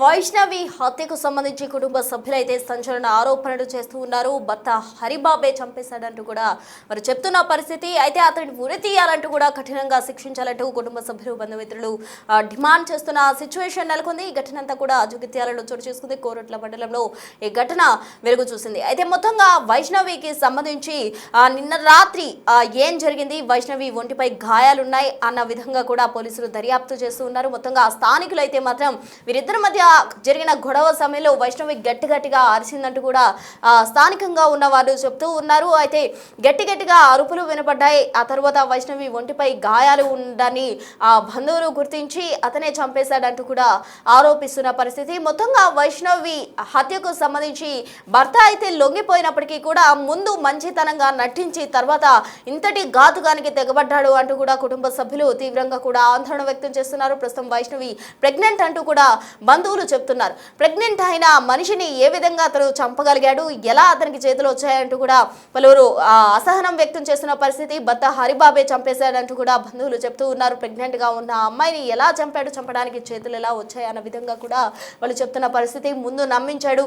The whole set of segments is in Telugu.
వైష్ణవి హత్యకు సంబంధించి కుటుంబ సభ్యులైతే సంచలన ఆరోపణలు చేస్తూ ఉన్నారు. భర్త హరిబాబే చంపేశాడంటూ కూడా మరి చెప్తున్న పరిస్థితి. అయితే అతడిని ఉరి తీయాలంటూ కూడా కఠినంగా శిక్షించాలంటూ కుటుంబ సభ్యులు బంధుమిత్రులు డిమాండ్ చేస్తున్న సిచ్యువేషన్ నెలకొంది. ఈ ఘటన అంతా కూడా జగిత్యాలలో చోటు చేసుకుంది. కోరట్ల మండలంలో ఈ ఘటన వెలుగు చూసింది. అయితే మొత్తంగా వైష్ణవికి సంబంధించి నిన్న రాత్రి ఏం జరిగింది, వైష్ణవి ఒంటిపై గాయాలున్నాయి అన్న విధంగా కూడా పోలీసులు దర్యాప్తు చేస్తూ ఉన్నారు. మొత్తంగా స్థానికులు అయితే మాత్రం వీరిద్దరి మధ్య జరిగిన గొడవ సమయంలో వైష్ణవి గట్టిగా అరిచిందంటూ కూడా స్థానికంగా ఉన్న వారు చెప్తూ ఉన్నారు. అయితే గట్టిగా అరుపులు వినపడ్డాయి. ఆ తర్వాత వైష్ణవి ఒంటిపై గాయాలు ఉండని బంధువులు గుర్తించి అతనే చంపేశాడంటూ కూడా ఆరోపిస్తున్న పరిస్థితి. మొత్తంగా వైష్ణవి హత్యకు సంబంధించి భర్త అయితే లొంగిపోయినప్పటికీ కూడా ముందు మంచితనంగా నటించి తర్వాత ఇంతటి ఘాతుకానికి తెగబడ్డాడు అంటూ కూడా కుటుంబ సభ్యులు తీవ్రంగా కూడా ఆందోళన వ్యక్తం చేస్తున్నారు. ప్రస్తుతం వైష్ణవి ప్రెగ్నెంట్ అంటూ కూడా బంధువులు చెప్తున్నారు. ప్రెగ్నెంట్ అయిన మనిషిని ఏ విధంగా అతను చంపగలిగాడు, ఎలా అతనికి చేతులు వచ్చాయంటూ కూడా పలువురు అసహనం వ్యక్తం చేస్తున్న పరిస్థితి. భర్త హరిబాబే చంపేశాడంటూ కూడా బంధువులు చెప్తూ ఉన్నారు. ప్రెగ్నెంట్ గా ఉన్న అమ్మాయిని ఎలా చంపాడు, చంపడానికి చేతులు ఎలా వచ్చాయి అన్న విధంగా కూడా వాళ్ళు చెప్తున్న పరిస్థితి. ముందు నమ్మించాడు,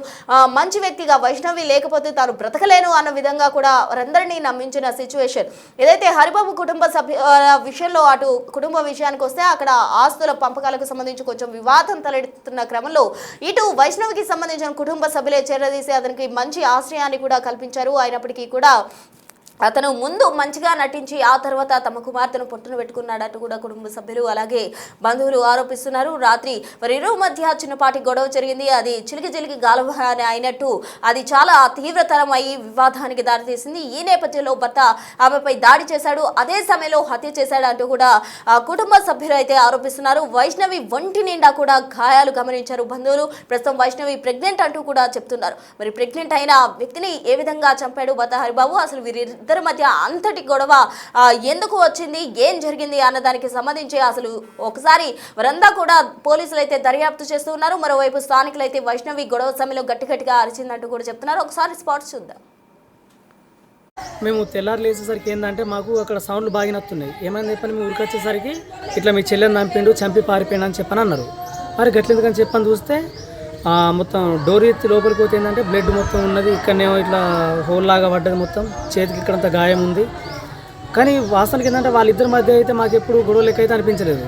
మంచి వ్యక్తిగా వైష్ణవి లేకపోతే తాను బ్రతకలేను అన్న విధంగా కూడా వారందరినీ నమ్మించిన సిచ్యువేషన్. ఏదైతే హరిబాబు కుటుంబ సభ్యుల విషయంలో అటు కుటుంబ విషయానికి వస్తే అక్కడ ఆస్తుల పంపకాలకు సంబంధించి కొంచెం వివాదం తలెత్తుతున్న క్రమంలో ఇటు వైష్ణవికి సంబంధించిన కుటుంబ సభ్యులే చేరదీసి అతనికి మంచి ఆశ్రయాన్ని కూడా కల్పించారు. అయినప్పటికీ కూడా అతను ముందు మంచిగా నటించి ఆ తర్వాత తమ కుమార్తెను పొట్టును పెట్టుకున్నాడంటూ కూడా కుటుంబ సభ్యులు అలాగే బంధువులు ఆరోపిస్తున్నారు. రాత్రి వారిరువురి మధ్య చిన్నపాటి గొడవ జరిగింది. అది చిలికి గాలవాన అయినట్టు అది చాలా తీవ్రతరం అయ్యి వివాదానికి దారితీసింది. ఈ నేపథ్యంలో భర్త ఆమెపై దాడి చేశాడు, అదే సమయంలో హత్య చేశాడు అంటూ కూడా కుటుంబ సభ్యులు అయితే ఆరోపిస్తున్నారు. వైష్ణవి ఒంటి నిండా కూడా గాయాలు గమనించారు బంధువులు. ప్రస్తుతం వైష్ణవి ప్రెగ్నెంట్ అంటూ కూడా చెప్తున్నారు. మరి ప్రెగ్నెంట్ అయిన వ్యక్తిని ఏ విధంగా చంపాడు భర్త హరిబాబు, అసలు ఇద్దరి మధ్య అంతటి గొడవ ఎందుకు వచ్చింది, ఏం జరిగింది అన్న దానికి సంబంధించి అసలు ఒకసారి వారంతా కూడా పోలీసులు అయితే దర్యాప్తు చేస్తూ ఉన్నారు. మరోవైపు స్థానికులు అయితే వైష్ణవి గొడవ సమయంలో గట్టిగా అరిచిందంటూ కూడా చెప్తున్నారు. ఒకసారి స్పాట్స్ చూద్దాం. మేము తెల్లారు లేచేసరికి ఏంటంటే మాకు అక్కడ సౌండ్లు బాగా నత్తున్నాయి. ఏమైనా చెప్పని మేము ఊరికి వచ్చేసరికి ఇట్లా మీ చెల్లెని చంపి పారిపోయాడు అని చెప్పని అన్నారు. మరి గట్లెందుకని చెప్పని చూస్తే మొత్తం డోర్ ఎత్తి లోపలికి పోతే ఏంటంటే బ్లడ్ మొత్తం ఉన్నది. ఇక్కడనేమో ఇట్లా హోల్ లాగా పడ్డది, మొత్తం చేతికి ఇక్కడంత గాయం ఉంది. కానీ వాస్తవానికి ఏంటంటే వాళ్ళిద్దరి మధ్య అయితే మాకు ఎప్పుడు గొడవ లెక్క అయితే అనిపించలేదు.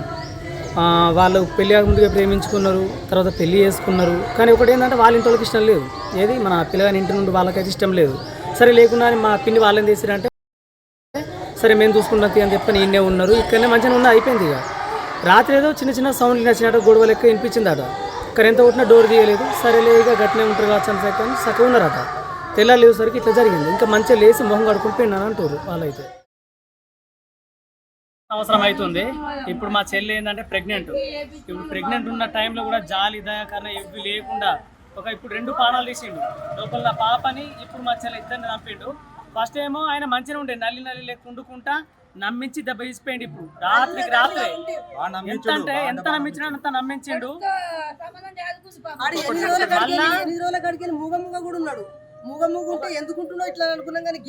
వాళ్ళు పెళ్ళి ముందుగా ప్రేమించుకున్నారు, తర్వాత పెళ్ళి చేసుకున్నారు. కానీ ఒకటి ఏంటంటే వాళ్ళ ఇంటి వాళ్ళకి ఇష్టం లేదు, ఏది మన పిల్లగాని ఇంటి నుండి వాళ్ళకైతే ఇష్టం లేదు. సరే లేకుండా మా పిన్ని వాళ్ళని తీసిరంటే సరే మేము చూసుకున్నది అని చెప్పని ఈయనే ఉన్నారు. ఇక్కడనే మంచిగా ఉన్న అయిపోయింది. ఇక రాత్రి ఏదో చిన్న సౌండ్లు నచ్చినట్టు గొడవ లెక్క వినిపించిందట. ఇక్కడ ఎంత కొట్టినా డోర్ తీయలేదు. సరేలే ఇక గట్టినే ఉంటారు కావచ్చు అని చెప్పని చక్కగా ఉన్నారట. తెల్లారు లేసరికి ఇట్లా జరిగింది. ఇంకా మంచిగా లేచి మొహం కడుక్కుంటున్నాను అని అంటారు వాళ్ళైతే. అవసరం అవుతుంది. ఇప్పుడు మా చెల్లి ఏంటంటే ప్రెగ్నెంట్. ఇప్పుడు ప్రెగ్నెంట్ ఉన్న టైంలో కూడా జాలి దయాకరణ ఇవి లేకుండా ఇప్పుడు 2 పానాలు తీసిండు లోపల పాపని. ఇప్పుడు మా చెల్లి ఇద్దరిని చంపిండు. ఫస్ట్ ఏమో ఆయన మంచిగా ఉండే నల్లి లెక్క వండుకుంటా నమ్మించి దెబ్బ తీసిపోయింది. ఇప్పుడు రాత్రికి రాత్రే ఎంత నమ్మించినా అంత నమ్మించిండు. మూగముగుంటే ఎందుకుంటున్నావు ఇట్లా అనుకున్నాం. కానీ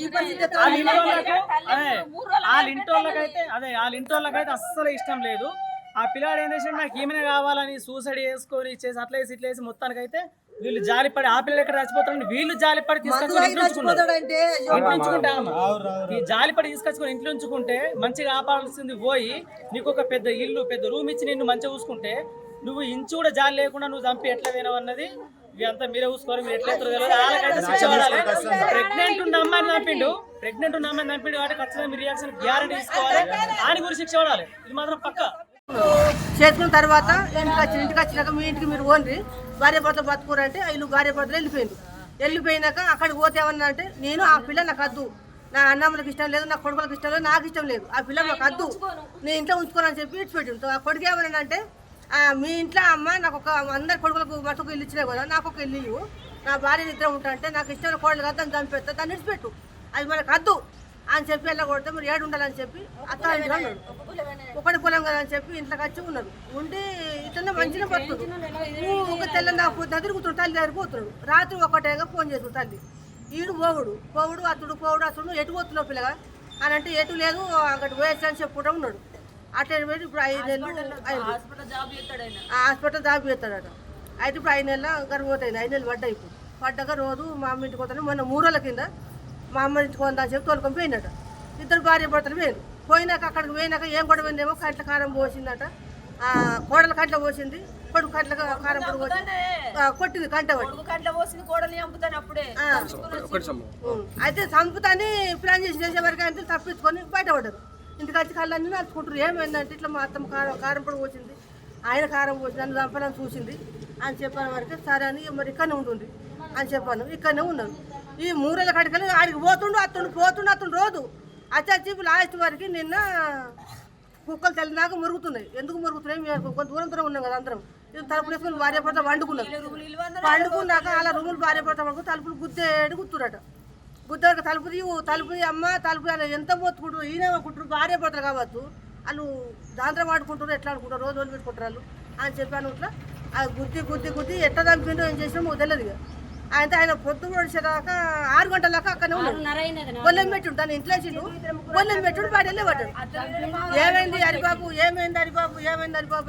వాళ్ళ ఇంటోళ్ళకైతే అస్సలు ఇష్టం లేదు. ఆ పిల్లాడు ఏం చేసి నాకు ఈమెనే కావాలని సూసైడ్ చేసుకొని ఇచ్చేసి అట్లా వేసి ఇట్లా వేసి మొత్తానికైతే వీళ్ళు జాలిపడి ఆ పిల్లలు ఎక్కడ చచ్చిపోతారని వీళ్ళు జాలిపడి తీసుకొచ్చుకొని ఇంట్లో ఉంచుకుంటే మంచిగా ఆపాల్సింది పోయి నీకు ఒక పెద్ద ఇల్లు పెద్ద రూమ్ ఇచ్చి నిన్ను మంచిగా చూసుకుంటే నువ్వు ఇంచు కూడా జాలి లేకుండా నువ్వు చంపి ఎట్లా పోయినావు అన్నది ఇదంతా మీరే చూసుకోవాలి. మీరు ఎట్లా తెలియదు. వాళ్ళకైతే శిక్ష పడాలి. ప్రెగ్నెంట్ ఉన్న అమ్మాయిని చంపిండు కాబట్టి ఖచ్చితంగా మీ రియాక్షన్ గ్యారెంటీ తీసుకోవాలి. ఆయన గురించి శిక్ష పడాలి. ఇది మాత్రం పక్కా. చేసుకున్న తర్వాత ఇంటికి వచ్చినాక మీ ఇంటికి మీరు ఓన్రి భార్య భర్తలు బతుకురంటే వీళ్ళు భార్య భర్తలు వెళ్ళిపోయినాక అక్కడికి పోతే ఏమన్నా అంటే నేను ఆ పిల్ల నాకు వద్దు, నా అన్నమ్మలకు ఇష్టం లేదు, నా కొడుకులకు ఇష్టం లేదు, నాకు ఇష్టం లేదు, ఆ పిల్ల నాకు వద్దు, నేను ఇంట్లో ఉంచుకోనని చెప్పి ఇచ్చిపెట్టింది. ఆ కొడుకు ఏమన్నా అంటే మీ ఇంట్లో అమ్మ నాకు అందరి కొడుకులకు మటుకు ఇల్లు ఇచ్చినా కదా, నాకు ఒక ఇల్లు ఇవ్వు, నా భార్య నిద్ర ఉంటా అంటే నాకు ఇష్టమైన కోడలు కదా దాన్ని చంపేస్తా, దాన్ని ఇచ్చిపెట్టు, అది మనకు వద్దు అని చెప్పి ఎలా కొడితే మీరు ఏడు ఉండాలని చెప్పి అత్త ఇంట్లో ఉన్నాడు. ఒకటి పొలం కదా అని చెప్పి ఇంట్లోకి వచ్చి ఉన్నారు. ఉండి ఇట్లనే మంచిగా పడుతుంది. ఒక తెల్లని పొద్దున తిరుగుతున్నాడు, తల్లి దగ్గర పోతున్నాడు. రాత్రి ఒకటేగా ఫోన్ చేస్తున్నాడు తల్లి. ఈడు పోవుడు అతడు ఎటు పోతున్నావు పిల్లగా అని అంటే ఎటు లేదు అక్కడికి పోయేసి అని చెప్పుకుంటూ ఉన్నాడు. అట్లా ఇప్పుడు 5 నెలలు హాస్పిటల్ జాబ్ చేస్తాడట. అయితే ఇప్పుడు 5 నెలల గర్భవతి అయింది. 5 నెలలు పడ్డాయి. ఇప్పుడు పడ్డాక రోజు మా అమ్మ ఇంటికి పోతాను. మొన్న 3 రోజుల కింద మా అమ్మ ఇంటికి పోతా అని చెప్పి తోలుకొని పోయిందట. ఇద్దరు భార్య భర్తలు పోయారు. పోయినాక అక్కడికి పోయినాక ఏం గొడవ అయిందేమో కంట్ల కారం పోసిందట. కోడలు కంట్లో పోసింది, కొడుకు కంట్ల కారం పొడి పోసి కొట్టింది కంట అయితే చంపుతాని ప్లాన్ చేసే వరకు అంటే తప్పించుకొని బయటపడ్డారు. ఇంటికి వచ్చి కళ్ళన్నీ నడుచుకుంటారు. ఏమైందంటే ఇట్లా మా అత్తమ్మ కారం పొడి పోసింది, ఆయన కారం పోసి నన్ను చంపాలని చూసింది అని చెప్పిన వరకు సరే అని మరి ఇక్కడనే ఉంటుంది అని చెప్పాను. ఇక్కడనే ఉన్నాను. ఈ 3 నెలల కడికలు ఆడికి పోతుండు రోజు వచ్చి లాస్ట్ వరకు నిన్న కుక్కలు తెల్లినాక మురుగుతున్నాయి. ఎందుకు మురుగుతున్నాయి? మేము కొంత దూరం ఉన్నాం కదా అందరం. ఇది తలుపులు వేసుకొని భార్య భర్త వండుకున్నాక అలా రూములు భార్య భర్త వండుకుని తలుపులు గుర్తురట. గుద్దాక తలుపు అమ్మ తలుపు ఎంత మొత్తుకుంటారు, ఈయన కుట్టారు భార్య భర్తలు కావచ్చు. వాళ్ళు దాంట్లో వాడుకుంటారు, ఎట్లా అనుకుంటారు, రోజు పెట్టుకుంటారు వాళ్ళు అని చెప్పాను. ఇట్లా అది గుద్ది ఎట్లా చంపిండో ఏం చేసినా తెలియదు. ఇక ఆయన పొద్దు పొడిచేదాకా 6 గంటల దాకా అక్కడనే ఉన్నాడు. గొల్లెం పెట్టుండు తను ఇంట్లో గొల్లెం పెట్టుడు బయటలే పడ్డాడు. ఏమైంది హరిబాబు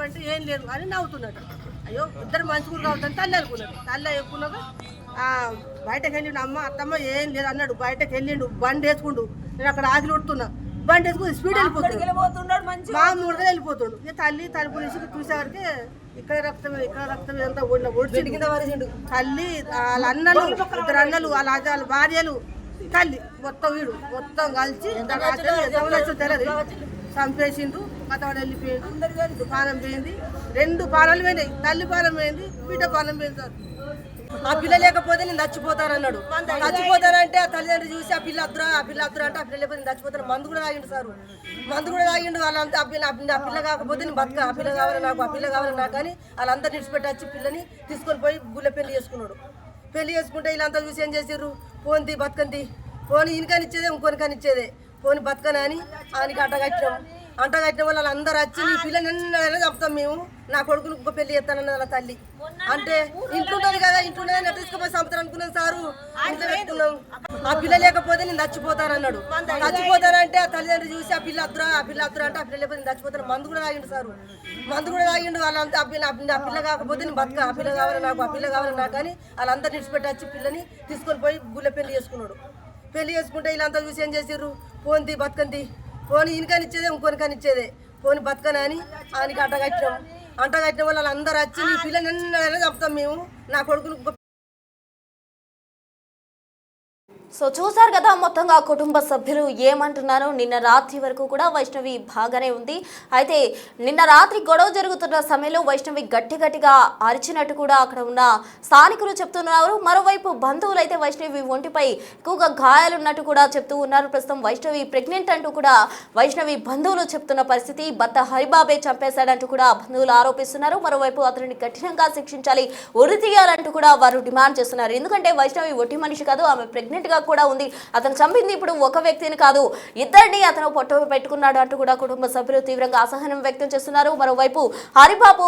అంటే ఏం లేదు అని నవ్వుతున్నాడు. అయ్యో ఇద్దరు మంచిగా కావద్దని తల్లి అనుకున్నాడు. తల్లి ఎక్కున్నాక బయటకు వెళ్ళిండు. అత్తమ్మ ఏం లేదు అన్నాడు. బయటకు వెళ్ళిండు. బండి వేసుకుండు. నేను అక్కడ ఆగిలి ఉడుతున్నా. బండి వేసుకుని స్పీడ్ వెళ్ళిపోతున్నాడు. మా 3 రోజులు వెళ్ళిపోతాడు. ఇక తల్లి తలుపు తీసి చూసేవారికి ఇక్కడ రక్తం ఇదంతా ఓడిచిండు. తల్లి వాళ్ళ అన్నలు 2 అన్నలు వాళ్ళ భార్యలు తల్లి మొత్తం కలిసి తెలియదు చంపేసిండు. కథవాడు వెళ్ళిపోయిండు. పానం పోయింది. 2 పానాలు పోయినాయి. తల్లి పానం పోయింది, బిడ్డ పానం పోయింది. ఆ పిల్ల లేకపోతే నేను చచ్చిపోతానన్నాడు. చచ్చిపోతానంటే ఆ తల్లిదండ్రులు చూసి ఆ పిల్ల అద్దురా అంటే ఆ పిల్ల లేకపోతే నేను చచ్చిపోతాను. మందు కూడా తాగిండు వాళ్ళంతా. ఆ పిల్ల కాకపోతే నేను బతుక, ఆ పిల్ల కావాలి నాకు అని వాళ్ళంతా నిడిచిపెట్టి వచ్చి పిల్లని తీసుకొని పోయి గుళ్ళ పెళ్లి చేసుకున్నాడు. పెళ్లి చేసుకుంటే వీళ్ళంతా చూసి ఏం చేసారు, పోని బతకంతి, పోని ఈయనకనిచ్చేదే ఇంకొనికనిచ్చేదే, పోని బతకనని ఆయనకి అంటగట్టిన వాళ్ళు అందరూ వచ్చి నీ పిల్లని చెప్తాం మేము, నా కొడుకుని ఇంకో పెళ్లి చేస్తానన్న వాళ్ళ తల్లి అంటే ఇంట్లుంటది కదా, ఇంట్లోనే తీసుకుపోయి చంపుతాను అనుకున్నాం సారు. ఇంట్లో పెట్టుకున్నాం. ఆ పిల్ల లేకపోతే నేను చచ్చిపోతానన్నాడు. చచ్చిపోతానంటే ఆ తల్లిదండ్రులు చూసి ఆ పిల్ల అద్దురా అంటే ఆ పిల్ల లేకపోతే నేను చచ్చిపోతాను. మందు కూడా తాగిండు వాళ్ళంతా. ఆ పిల్ల కాకపోతే నేను బతుక, ఆ పిల్ల కావాలి నాకు అని వాళ్ళంతా నిడిచిపెట్టి వచ్చి పిల్లని తీసుకొని పోయి గుళ్ళ పెళ్లి చేసుకున్నాడు. పెళ్లి చేసుకుంటే వీళ్ళంతా చూసి ఏం చేసారు, పోని బతకంతి, పోని ఈయనకనిచ్చేదే ఇంకొనికనిచ్చేదే, పోని బతకనని ఆయనకి అంటగట్టిన వాళ్ళు అందరూ వచ్చి నీ పిల్లని చెప్తాం మేము, నా కొడుకుని. సో చూసారు కదా మొత్తంగా కుటుంబ సభ్యులు ఏమంటున్నారు. నిన్న రాత్రి వరకు కూడా వైష్ణవి బాగానే ఉంది. అయితే నిన్న రాత్రి గొడవ జరుగుతున్న సమయంలో వైష్ణవి గట్టిగా అరిచినట్టు కూడా అక్కడ ఉన్న స్థానికులు చెప్తున్నారు. మరోవైపు బంధువులు అయితే వైష్ణవి ఒంటిపై ఎక్కువగా గాయాలున్నట్టు కూడా చెప్తూ ఉన్నారు. ప్రస్తుతం వైష్ణవి ప్రెగ్నెంట్ అంటూ కూడా వైష్ణవి బంధువులు చెప్తున్న పరిస్థితి. భర్త హరిబాబే చంపేశాడంటూ కూడా బంధువులు ఆరోపిస్తున్నారు. మరోవైపు అతనిని కఠినంగా శిక్షించాలి, ఉరి తీయాలంటూ కూడా వారు డిమాండ్ చేస్తున్నారు. ఎందుకంటే వైష్ణవి ఒట్టి మనిషి కాదు, ఆమె ప్రెగ్నెంట్ గా కూడా ఉంది. అతను చంపింది ఇప్పుడు ఒక వ్యక్తిని కాదు, ఇద్దరిని అతను పొట్ట పెట్టుకున్నాడు అంటూ కూడా కుటుంబ సభ్యులు తీవ్రంగా అసహనం వ్యక్తం చేస్తున్నారు. మరోవైపు హరిబాబు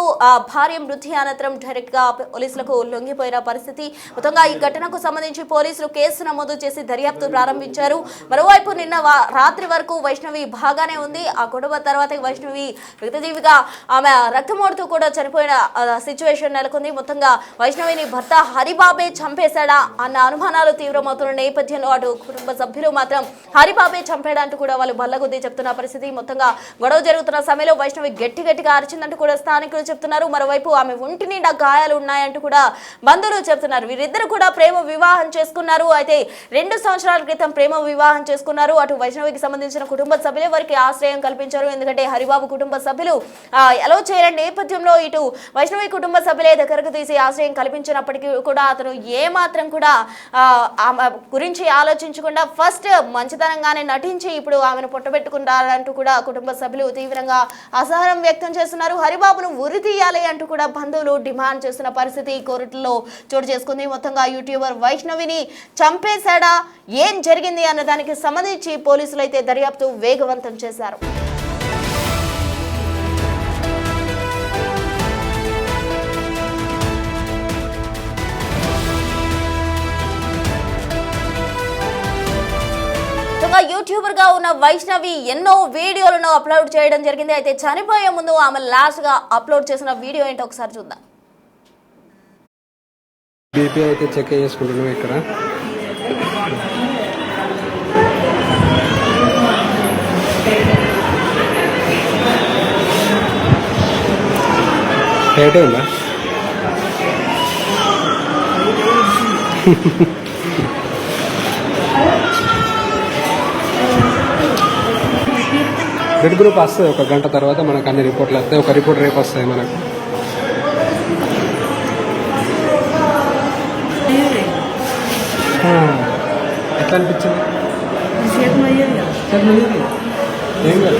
భార్య మృతి అనంతరం డైరెక్ట్ గా పోలీసులకు లొంగిపోయిన పరిస్థితి. మొత్తంగా ఈ ఘటనకు సంబంధించి పోలీసులు కేసు నమోదు చేసి దర్యాప్తు ప్రారంభించారు. మరోవైపు నిన్న రాత్రి వరకు వైష్ణవి బాగానే ఉంది. ఆ గొడవ తర్వాత వైష్ణవి వ్యక్తిజీవిగా ఆమె రక్తమోడుతూ కూడా చనిపోయిన సిచ్యువేషన్ నెలకొంది. మొత్తంగా వైష్ణవిని భర్త హరిబాబే చంపేశాడా అన్న అనుమానాలు తీవ్రమవుతున్న నేపథ్యంలో అటు కుటుంబ సభ్యులు మాత్రం హరిబాబే చంపాడంటూ కూడా వాళ్ళు బల్లగుద్ది చెప్తున్న పరిస్థితి. మొత్తంగా గొడవ జరుగుతున్న సమయంలో వైష్ణవి గట్టిగా అరిచిందంటూ కూడా స్థానికులు చెప్తున్నారు. మరోవైపు ఆమె ఒంటి నిండా గాయాలు ఉన్నాయంటూ కూడా బంధువులు చెప్తున్నారు. వీరిద్దరు కూడా ప్రేమ వివాహం చేసుకున్నారు. అయితే 2 సంవత్సరాల క్రితం ప్రేమ వివాహం చేసుకున్నారు. అటు వైష్ణవికి సంబంధించిన కుటుంబ సభ్యులే వారికి ఆశ్రయం కల్పించారు. ఎందుకంటే హరిబాబు కుటుంబ సభ్యులు ఎలా చేయని నేపథ్యంలో ఇటు వైష్ణవి కుటుంబ సభ్యులే దగ్గరకు తీసి ఆశ్రయం కల్పించినప్పటికీ కూడా అతను ఏమాత్రం కూడా గురించి ఆలోచించకుండా ఫస్ట్ మంచితనంగానే నటించి ఇప్పుడు ఆమెను పొట్టబెట్టుకుంటారంటూ కూడా కుటుంబ సభ్యులు తీవ్రంగా అసహనం వ్యక్తం చేస్తున్నారు. హరిబాబును ఉరి తీయాలి అంటూ కూడా బంధువులు డిమాండ్ చేస్తున్న పరిస్థితి కోర్టులో చోటు చేసుకుంది. మొత్తంగా యూట్యూబర్ వైష్ణవిని చంపేశాడా, ఏం జరిగింది అన్న దానికి సంబంధించి పోలీసులు అయితే దర్యాప్తు వేగవంతం చేశారు. యూట్యూబర్ గా ఉన్న వైష్ణవి ఎన్నో వీడియోలను అప్లోడ్ చేయడం జరిగింది. అయితే చనిపోయే ముందు ఆమె లాస్ట్ గా అప్లోడ్ చేసిన వీడియో ఏంటో ఒకసారి చూద్దాం. బీపీ అయితే చెక్ చేసుకుంటున్నాం ఇక్కడ. రేటే ఉందా? బ్లడ్ గ్రూప్ వస్తుంది ఒక గంట తర్వాత మనకు అన్ని రిపోర్ట్లు వస్తాయి. ఒక రిపోర్ట్ రేపు వస్తాయి మనకు. ఎట్లా అనిపించింది? ఏం కాదు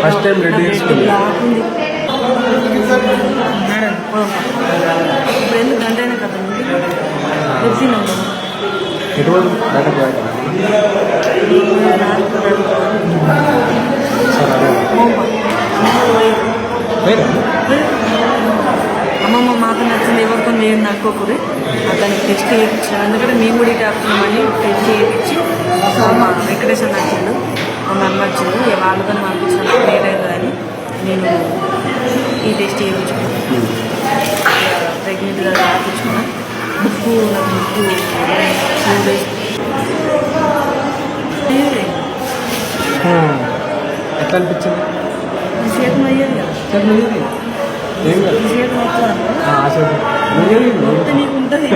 ఫస్ట్ టైం రెడీ చేసుకుంది. ఎటువంటి బయటకు అమ్మమ్మ మాకు నచ్చింది ఎవరితో నేను నడుకోకూడదు అతనికి టెస్ట్ చేయించాను. ఎందుకంటే మేము కూడా డాక్టర్మని టెస్ట్ చేయించి మా వెంకటేశ్వర నచ్చిండు మా అమ్మ నచ్చిండు వాళ్ళతో పంపించాను లేదైంది అని నేను ఈ టెస్ట్ చేయించుకున్నాను. ప్రెగ్నెంట్గా రాపించుకున్నాను. బుక్కు నాకు ఎట్లా అనిపించింది? సేపు అయ్యేది కదా ఏం కాదు సేపు నీకు ఉంటుంది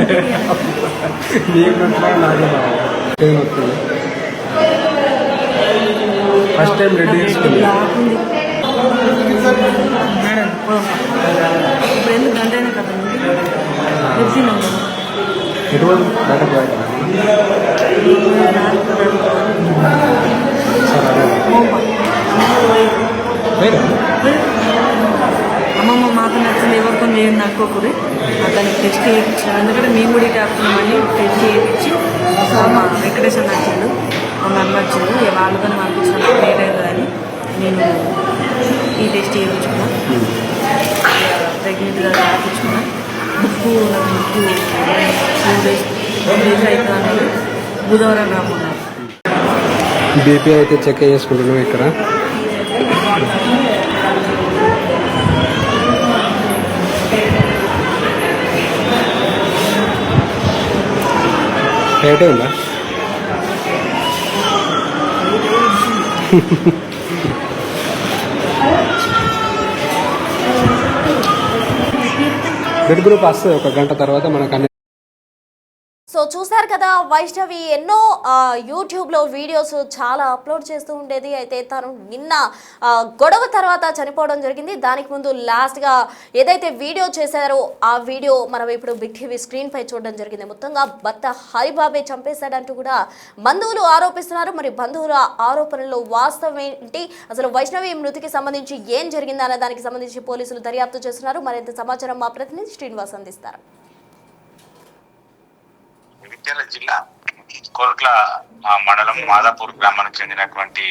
ఫస్ట్ టైం రెడీ చేసుకుంది. ఇప్పుడు ఎందుకు గంటైనా కదా తెలిసినాం ఎటువంటి బయటకు అమ్మమ్మ మాకు నచ్చింది ఎవరితో నేను నడుకోకూడదు అతనికి టెస్ట్ చేయించాను. ఎందుకంటే మేము కూడా డాక్టర్మని టెస్ట్ చేయించి మా వెంకటేశ్వర నచ్చిండు మా అమ్మ నచ్చిండు వాళ్ళతో పంపించాను లేదైంది అని నేను ఈ టెస్ట్ చేయించుకున్నాను. ప్రెగ్నెంట్గా రాపించుకున్నాను. బుక్కు నాకు 2 డేస్ అవుతుంది. బుధవారం రాకున్నాను. బీపీ అయితే చెక్ చేసుకుంటున్నాం ఇక్కడ. రేటే ఉందా? బ్లడ్ గ్రూప్ వస్తుంది ఒక గంట తర్వాత మనకు అన్ని. సో చూసారు కదా, వైష్ణవి ఎన్నో యూట్యూబ్లో వీడియోస్ చాలా అప్లోడ్ చేస్తూ ఉండేది. అయితే తను నిన్న గొడవ తర్వాత చనిపోవడం జరిగింది. దానికి ముందు లాస్ట్గా ఏదైతే వీడియో చేశారో ఆ వీడియో మనం ఇప్పుడు బిగ్ టీవీ స్క్రీన్ పై చూడడం జరిగింది. మొత్తంగా భర్త హరిబాబే చంపేశాడంటూ కూడా బంధువులు ఆరోపిస్తున్నారు. మరి బంధువుల ఆరోపణలో వాస్తవం ఏంటి, అసలు వైష్ణవి మృతికి సంబంధించి ఏం జరిగింది అనే దానికి సంబంధించి పోలీసులు దర్యాప్తు చేస్తున్నారు. మరింత సమాచారం మా ప్రతినిధి శ్రీనివాస్ అందిస్తారు. జగిత్యాల జిల్లా కోర్ట్ల మండలం మాదాపూర్ గ్రామానికి చెందినటువంటి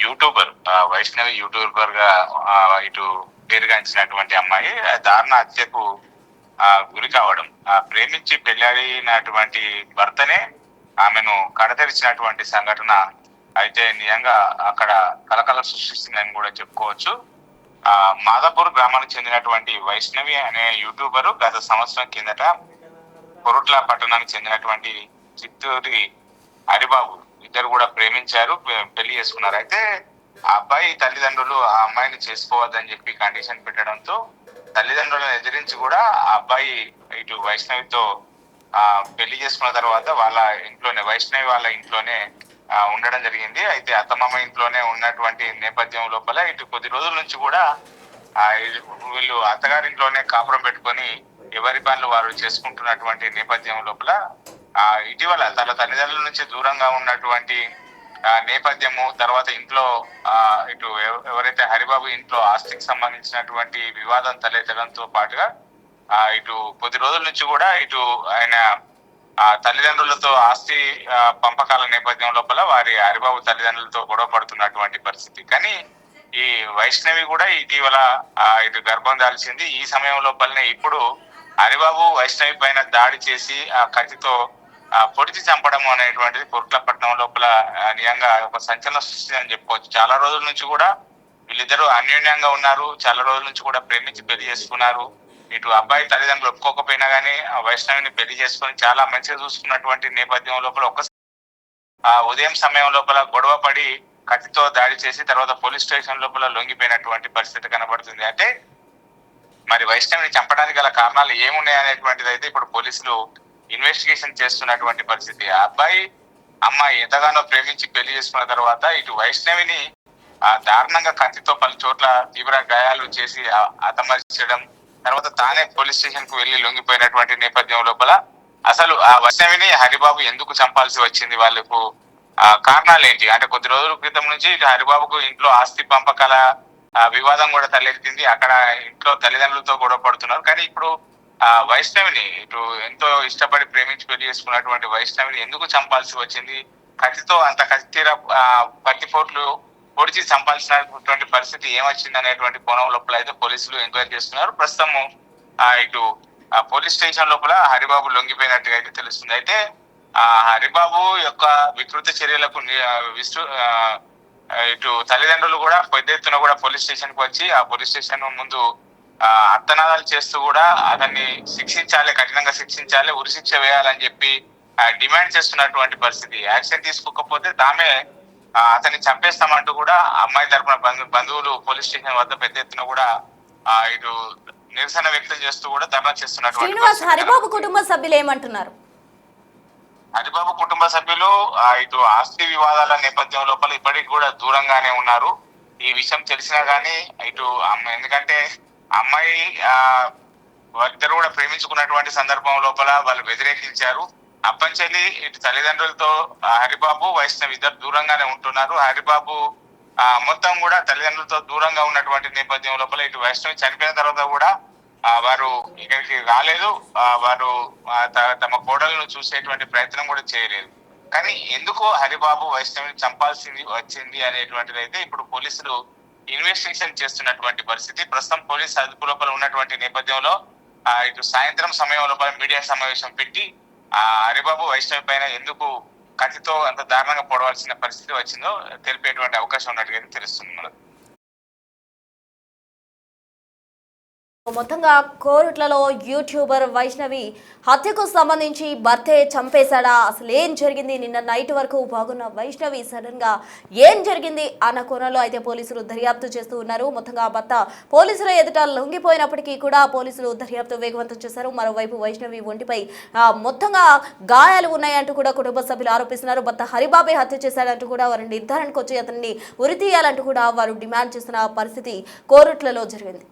యూట్యూబర్ వైష్ణవి యూట్యూబర్ గా ఇటు పేరుగాంచినటువంటి అమ్మాయి దారుణ హత్యకు గురి కావడం, ప్రేమించి పెళ్లాడినటువంటి భర్తనే ఆమెను కడతెరిచినటువంటి సంఘటన అయితే నిజంగా అక్కడ కలకల సృష్టిస్తుందని కూడా చెప్పుకోవచ్చు. మాదాపూర్ గ్రామానికి చెందినటువంటి వైష్ణవి అనే యూట్యూబరు గత సంవత్సరం కిందట కొరుట్ల పట్టణానికి చెందినటువంటి చిత్తూరి హరిబాబు ఇద్దరు కూడా ప్రేమించారు, పెళ్లి చేసుకున్నారు. అయితే ఆ అబ్బాయి తల్లిదండ్రులు ఆ అమ్మాయిని చేసుకోవద్దని చెప్పి కండిషన్ పెట్టడంతో తల్లిదండ్రులను ఎదిరించి కూడా ఆ అబ్బాయి ఇటు వైష్ణవితో పెళ్లి చేసుకున్న తర్వాత వాళ్ళ ఇంట్లోనే వైష్ణవి వాళ్ళ ఇంట్లోనే ఉండడం జరిగింది. అయితే అత్తమామ ఇంట్లోనే ఉన్నటువంటి నేపథ్యం లోపల ఇటు కొద్ది రోజుల నుంచి కూడా వీళ్ళు అత్తగారింట్లోనే కాపురం పెట్టుకొని ఎవరి పనులు వారు చేసుకుంటున్నటువంటి నేపథ్యం లోపల ఇటీవల తన తల్లిదండ్రుల నుంచి దూరంగా ఉన్నటువంటి నేపథ్యము, తర్వాత ఇంట్లో ఇటు ఎవరైతే హరిబాబు ఇంట్లో ఆస్తికి సంబంధించినటువంటి వివాదం తలెత్తడంతో పాటుగా ఇటు కొద్ది రోజుల నుంచి కూడా ఇటు ఆయన తల్లిదండ్రులతో ఆస్తి పంపకాల నేపథ్యం లోపల వారి హరిబాబు తల్లిదండ్రులతో గొడవ పడుతున్నటువంటి పరిస్థితి. కానీ ఈ వైష్ణవి కూడా ఇటీవల ఇటు గర్భం దాల్చింది. ఈ సమయం లోపలనే ఇప్పుడు హరిబాబు వైష్ణవి పైన దాడి చేసి ఆ కత్తితో పొడిచి చంపడం అనేటువంటిది కుర్కలపట్నం లోపల నిజంగా ఒక సంచలనం సృష్టిందని చెప్పుకోవచ్చు. చాలా రోజుల నుంచి కూడా వీళ్ళిద్దరూ అన్యోన్యంగా ఉన్నారు, చాలా రోజుల నుంచి కూడా ప్రేమించి పెళ్లి చేసుకున్నారు. ఇటు అబ్బాయి తల్లిదండ్రులు ఒప్పుకోకపోయినా కానీ వైష్ణవిని పెళ్లి చేసుకొని చాలా మంచిగా చూసుకున్నటువంటి నేపథ్యం లోపల ఉదయం సమయం లోపల గొడవ పడి కత్తితో దాడి చేసి తర్వాత పోలీస్ స్టేషన్ లోపల లొంగిపోయినటువంటి పరిస్థితి కనబడుతుంది. అంటే మరి వైష్ణవిని చంపడానికి గల కారణాలు ఏమున్నాయనేటువంటిది అయితే ఇప్పుడు పోలీసులు ఇన్వెస్టిగేషన్ చేస్తున్నటువంటి పరిస్థితి. ఆ అబ్బాయి అమ్మాయి ఎంతగానో ప్రేమించి పెళ్లి చేసుకున్న తర్వాత ఇటు వైష్ణవిని దారుణంగా కత్తితో పలు చోట్ల తీవ్ర గాయాలు చేసి హతమార్చడం, తర్వాత తానే పోలీస్ స్టేషన్ కు వెళ్లి లొంగిపోయినటువంటి నేపథ్యం లోపల అసలు ఆ వైష్ణవిని హరిబాబు ఎందుకు చంపాల్సి వచ్చింది, వాళ్ళకు కారణాలు ఏంటి అంటే కొద్ది రోజుల క్రితం నుంచి హరిబాబుకు ఇంట్లో ఆస్తి పంపకాల వివాదం కూడా తలెత్తింది. అక్కడ ఇంట్లో తల్లిదండ్రులతో గొడవ పడుతున్నారు. కానీ ఇప్పుడు వైష్ణవిని ఇటు ఎంతో ఇష్టపడి ప్రేమించి పెళ్లి చేసుకున్నటువంటి వైష్ణవిని ఎందుకు చంపాల్సి వచ్చింది, కత్తితో అంత కత్తిర పట్టిపోట్లు పొడిచి చంపాల్సినటువంటి పరిస్థితి ఏమొచ్చింది అనేటువంటి కోణం లోపల అయితే పోలీసులు ఎంక్వైరీ చేస్తున్నారు. ప్రస్తుతము ఇటు పోలీస్ స్టేషన్ లోపల హరిబాబు లొంగిపోయినట్టుగా అయితే తెలుస్తుంది. అయితే హరిబాబు యొక్క వికృత చర్యలకు ఇటు తల్లిదండ్రులు కూడా పెద్ద ఎత్తున కూడా పోలీస్ స్టేషన్ కు వచ్చి ఆ పోలీస్ స్టేషన్ ముందు అర్థనాదాలు చేస్తూ కూడా అతన్ని శిక్షించాలి, కఠినంగా శిక్షించాలి, ఉరిశిక్ష వేయాలని చెప్పి డిమాండ్ చేస్తున్నటువంటి పరిస్థితి. యాక్షన్ తీసుకోకపోతే తామే అతన్ని చంపేస్తామంటూ కూడా అమ్మాయి తరపున బంధువులు పోలీస్ స్టేషన్ వద్ద పెద్ద ఎత్తున కూడా ఇటు నిరసన వ్యక్తం చేస్తూ కూడా ధర్నా చేస్తున్నటువంటి హరిబాబు కుటుంబ సభ్యులు ఏమంటున్నారు? హరిబాబు కుటుంబ సభ్యులు ఇటు ఆస్తి వివాదాల నేపథ్యం లోపల ఇప్పటికి కూడా దూరంగానే ఉన్నారు. ఈ విషయం తెలిసినా గానీ ఇటు ఎందుకంటే అమ్మాయి వాళ్ళిద్దరు కూడా ప్రేమించుకున్నటువంటి సందర్భం లోపల వాళ్ళు వ్యతిరేకించారు. అప్పంచెల్లి ఇటు తల్లిదండ్రులతో హరిబాబు వైష్ణవి ఇద్దరు దూరంగానే ఉంటున్నారు. హరిబాబు మొత్తం కూడా తల్లిదండ్రులతో దూరంగా ఉన్నటువంటి నేపథ్యం లోపల ఇటు వైష్ణవి చనిపోయిన తర్వాత కూడా వారు ఇక్కడికి రాలేదు, వారు తమ కోడలను చూసేటువంటి ప్రయత్నం కూడా చేయలేదు. కానీ ఎందుకు హరిబాబు వైష్ణవిని చంపాల్సింది వచ్చింది అనేటువంటిది అయితే ఇప్పుడు పోలీసులు ఇన్వెస్టిగేషన్ చేస్తున్నటువంటి పరిస్థితి. ప్రస్తుతం పోలీసు అదుపు లోపల ఉన్నటువంటి నేపథ్యంలో ఇటు సాయంత్రం సమయం లోపల మీడియా సమావేశం పెట్టి హరిబాబు వైష్ణవి పైన ఎందుకు కత్తితో అంత దారుణంగా పొడవాల్సిన పరిస్థితి వచ్చిందో తెలిపేటువంటి అవకాశం ఉన్నట్టుగా తెలుస్తుంది. మొత్తంగా కోరుట్లలో యూట్యూబర్ వైష్ణవి హత్యకు సంబంధించి భర్తే చంపేశాడా, అసలు ఏం జరిగింది, నిన్న నైట్ వరకు బాగున్న వైష్ణవి సడన్ గా ఏం జరిగింది అన్న కోణంలో అయితే పోలీసులు దర్యాప్తు చేస్తూ ఉన్నారు. మొత్తంగా భర్త పోలీసుల ఎదుట లొంగిపోయినప్పటికీ కూడా పోలీసులు దర్యాప్తు వేగవంతం చేశారు. మరోవైపు వైష్ణవి ఒంటిపై మొత్తంగా గాయాలు ఉన్నాయంటూ కూడా కుటుంబ సభ్యులు ఆరోపిస్తున్నారు. భర్త హరిబాబే హత్య చేశాడంటూ కూడా వారి నిర్ధారణకు వచ్చి అతన్ని ఉరితీయాలంటూ కూడా వారు డిమాండ్ చేస్తున్న పరిస్థితి కోరుట్లలో జరిగింది.